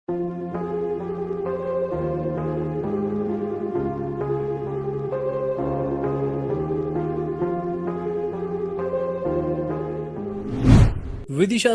विदिशा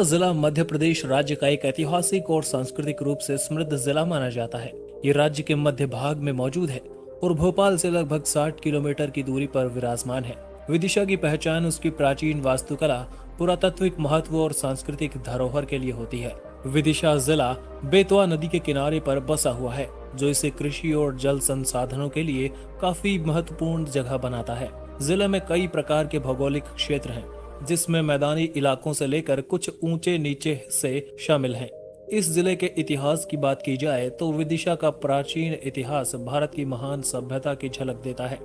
जिला मध्य प्रदेश राज्य का एक ऐतिहासिक और सांस्कृतिक रूप से समृद्ध जिला माना जाता है। ये राज्य के मध्य भाग में मौजूद है और भोपाल से लगभग 60 किलोमीटर की दूरी पर विराजमान है। विदिशा की पहचान उसकी प्राचीन वास्तुकला, पुरातात्विक महत्व और सांस्कृतिक धरोहर के लिए होती है। विदिशा जिला बेतवा नदी के किनारे पर बसा हुआ है, जो इसे कृषि और जल संसाधनों के लिए काफी महत्वपूर्ण जगह बनाता है। जिले में कई प्रकार के भौगोलिक क्षेत्र हैं, जिसमें मैदानी इलाकों से लेकर कुछ ऊंचे नीचे हिस्से शामिल हैं। इस जिले के इतिहास की बात की जाए तो विदिशा का प्राचीन इतिहास भारत की महान सभ्यता की झलक देता है।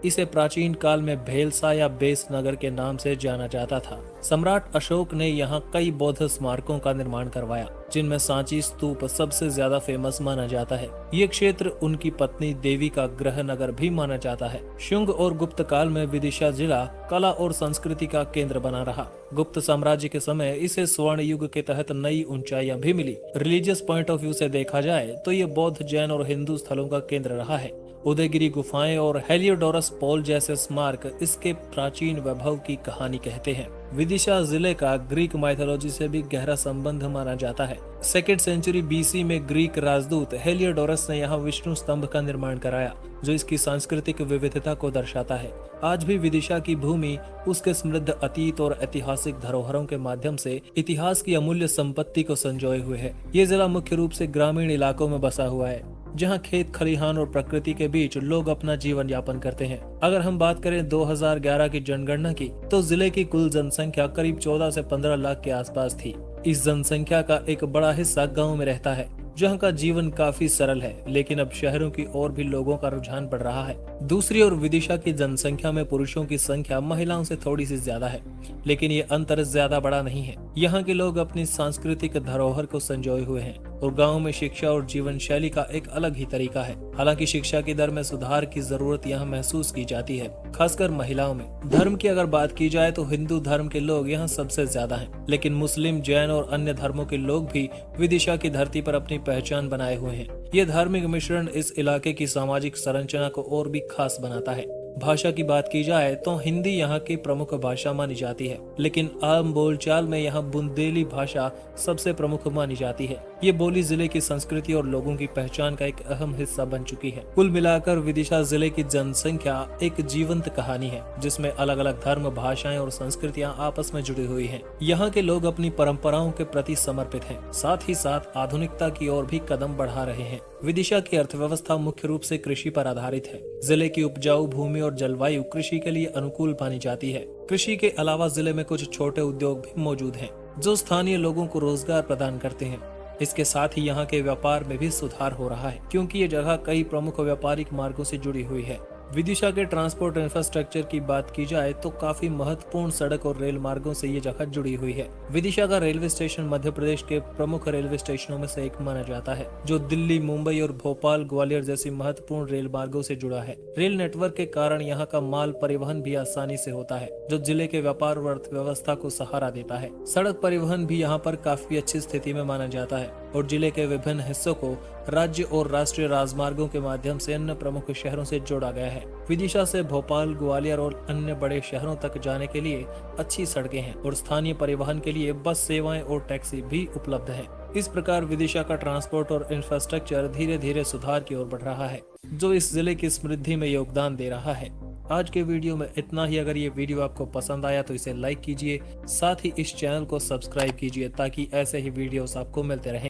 इसे प्राचीन काल में भेलसा या बेस नगर के नाम से जाना जाता था। सम्राट अशोक ने यहाँ कई बौद्ध स्मारकों का निर्माण करवाया, जिनमें सांची स्तूप सबसे ज्यादा फेमस माना जाता है। ये क्षेत्र उनकी पत्नी देवी का गृह नगर भी माना जाता है। शुंग और गुप्त काल में विदिशा जिला कला और संस्कृति का केंद्र बना रहा। गुप्त साम्राज्य के समय इसे स्वर्ण युग के तहत नई ऊंचाइयां भी मिली। रिलीजियस पॉइंट ऑफ व्यू से देखा जाए तो ये बौद्ध, जैन और हिंदू स्थलों का केंद्र रहा है। उदयगिरी गुफाएं और हेलियोडोरस पोल जैसे स्मारक इसके प्राचीन वैभव की कहानी कहते हैं। विदिशा जिले का ग्रीक माइथोलॉजी से भी गहरा संबंध माना जाता है। 2nd सेंचुरी बीसी में ग्रीक राजदूत हेलियोडोरस ने यहाँ विष्णु स्तंभ का निर्माण कराया, जो इसकी सांस्कृतिक विविधता को दर्शाता है। आज भी विदिशा की भूमि उसके समृद्ध अतीत और ऐतिहासिक धरोहरों के माध्यम से इतिहास की अमूल्य संपत्ति को संजोए हुए है। ये जिला मुख्य रूप से ग्रामीण इलाकों में बसा हुआ है, जहां खेत खलिहान और प्रकृति के बीच लोग अपना जीवन यापन करते हैं। अगर हम बात करें 2011 की जनगणना की, तो जिले की कुल जनसंख्या करीब 14 से 15 लाख के आसपास थी। इस जनसंख्या का एक बड़ा हिस्सा गांव में रहता है, जहां का जीवन काफी सरल है, लेकिन अब शहरों की ओर भी लोगों का रुझान बढ़ रहा है। दूसरी ओर विदिशा की जनसंख्या में पुरुषों की संख्या महिलाओं से थोड़ी सी ज्यादा है, लेकिन ये अंतर ज्यादा बड़ा नहीं है। यहाँ के लोग अपनी सांस्कृतिक धरोहर को संजोए हुए हैं और गाँव में शिक्षा और जीवन शैली का एक अलग ही तरीका है। हालांकि शिक्षा की दर में सुधार की जरूरत यहाँ महसूस की जाती है, खासकर महिलाओं में। धर्म की अगर बात की जाए तो हिंदू धर्म के लोग यहाँ सबसे ज्यादा हैं, लेकिन मुस्लिम, जैन और अन्य धर्मों के लोग भी विदिशा की धरती पर अपनी पहचान बनाए हुए हैं। ये धार्मिक मिश्रण इस इलाके की सामाजिक संरचना को और भी खास बनाता है। भाषा की बात की जाए तो हिंदी यहाँ की प्रमुख भाषा मानी जाती है, लेकिन आम बोलचाल में यहाँ बुंदेली भाषा सबसे प्रमुख मानी जाती है। ये बोली जिले की संस्कृति और लोगों की पहचान का एक अहम हिस्सा बन चुकी है। कुल मिलाकर विदिशा जिले की जनसंख्या एक जीवंत कहानी है, जिसमें अलग अलग धर्म, भाषाएं और संस्कृतियां आपस में जुड़ी हुई हैं। यहाँ के लोग अपनी परंपराओं के प्रति समर्पित हैं, साथ ही साथ आधुनिकता की ओर भी कदम बढ़ा रहे हैं। विदिशा की अर्थव्यवस्था मुख्य रूप से कृषि पर आधारित है। जिले की उपजाऊ भूमि और जलवायु कृषि के लिए अनुकूल मानी जाती है। कृषि के अलावा जिले में कुछ छोटे उद्योग भी मौजूद हैं, जो स्थानीय लोगों को रोजगार प्रदान करते हैं। इसके साथ ही यहाँ के व्यापार में भी सुधार हो रहा है, क्योंकि ये जगह कई प्रमुख व्यापारिक मार्गों से जुड़ी हुई है। विदिशा के ट्रांसपोर्ट इंफ्रास्ट्रक्चर की बात की जाए तो काफी महत्वपूर्ण सड़क और रेल मार्गों से ये जगह जुड़ी हुई है। विदिशा का रेलवे स्टेशन मध्य प्रदेश के प्रमुख रेलवे स्टेशनों में से एक माना जाता है, जो दिल्ली, मुंबई और भोपाल, ग्वालियर जैसी महत्वपूर्ण रेल मार्गों से जुड़ा है। रेल नेटवर्क के कारण यहाँ का माल परिवहन भी आसानी से होता है, जो जिले के व्यापार और अर्थव्यवस्था को सहारा देता है। सड़क परिवहन भी यहाँ पर काफी अच्छी स्थिति में माना जाता है और जिले के विभिन्न हिस्सों को राज्य और राष्ट्रीय राजमार्गों के माध्यम से अन्य प्रमुख शहरों से जोड़ा गया है। विदिशा से भोपाल, ग्वालियर और अन्य बड़े शहरों तक जाने के लिए अच्छी सड़कें हैं और स्थानीय परिवहन के लिए बस सेवाएं और टैक्सी भी उपलब्ध है। इस प्रकार विदिशा का ट्रांसपोर्ट और इंफ्रास्ट्रक्चर धीरे धीरे सुधार की ओर बढ़ रहा है, जो इस जिले की समृद्धि में योगदान दे रहा है। आज के वीडियो में इतना ही। अगर ये वीडियो आपको पसंद आया तो इसे लाइक कीजिए, साथ ही इस चैनल को सब्सक्राइब कीजिए, ताकि ऐसे ही वीडियोस आपको मिलते रहें।